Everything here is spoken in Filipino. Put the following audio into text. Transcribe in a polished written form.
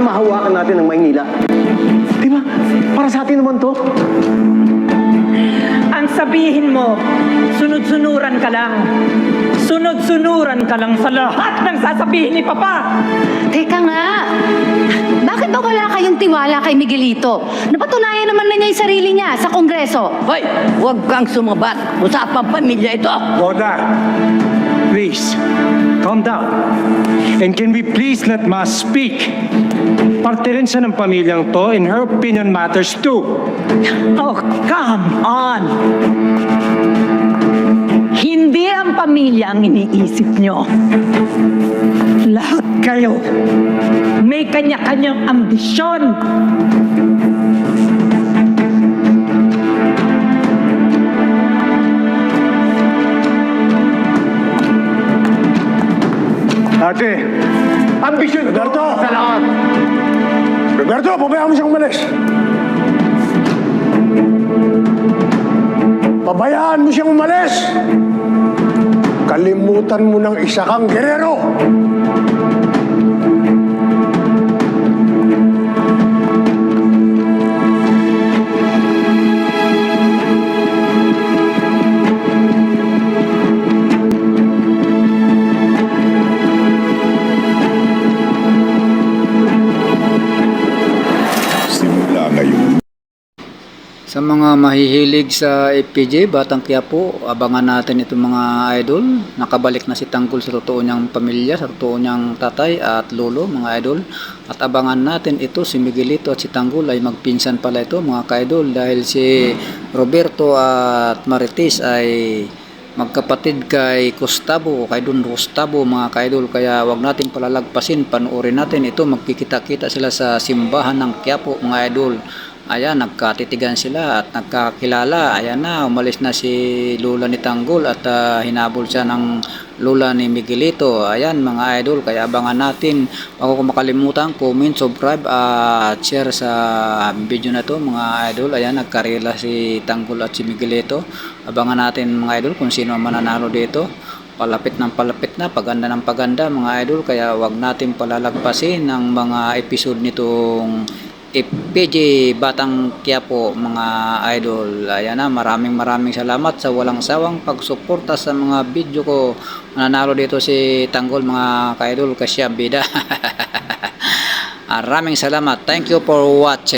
mahawakan natin ang Maynila. Di ba? Para sa atin naman to. Ang sabihin mo, sunod-sunuran ka lang. Sunod-sunuran ka lang sa lahat ng sasabihin ni Papa. Teka nga, bakit ba wala kayong tiwala kay Miguelito? Napatunayan naman na niya yung sarili niya sa Kongreso. Hoy, huwag kang sumabat. Usapang pamilya ito. Boda, please, calm down. And can we please let Ma speak? Parte rin siya ng pamilyang to, and her opinion matters too. Oh, come on. Hindi ang pamilya ang iniisip nyo. Lahat kayo may kanya-kanyang ambisyon. Ate, ambisyon Roberto! Sa lahat. Roberto, pabayaan mo siyang umalis. Pabayaan mo siyang umalis! Kalimutan mo ng isa kang gerero! Simula ngayon. Sa mga mahihilig sa FPJ, Batang Quiapo, abangan natin itong mga idol. Nakabalik na si Tanggol sa totoo niyang pamilya, sa totoo niyang tatay at lolo, mga idol. At abangan natin ito, si Miguelito at si Tanggol ay magpinsan pala ito, mga ka-idol. Dahil si Roberto at Marites ay magkapatid kay Gustavo, kay Don Gustavo, mga ka-idol. Kaya wag natin palalagpasin, panoorin natin ito. Magkikita-kita sila sa simbahan ng Quiapo, mga idol. Ayan, nagkatitigan sila at nagkakilala. Ayan na, umalis na si Lola ni Tanggol at hinabol siya ng Lola ni Miguelito. Ayan, mga idol, kaya abangan natin. Huwag ko makalimutan, comment, subscribe at share sa video na to, mga idol. Ayan, nagkarela si Tanggol at si Miguelito. Abangan natin, mga idol, kung sino ang mananalo dito. Palapit ng palapit na, paganda ng paganda, mga idol. Kaya wag natin palalagpasin ang mga episode nitong FPJ Batang Quiapo, mga idol. Ayan na, maraming salamat sa walang sawang pagsuporta sa mga video ko. Mananalo dito si Tanggol, mga ka-idol, kasi bida. Maraming salamat. Thank you for watching.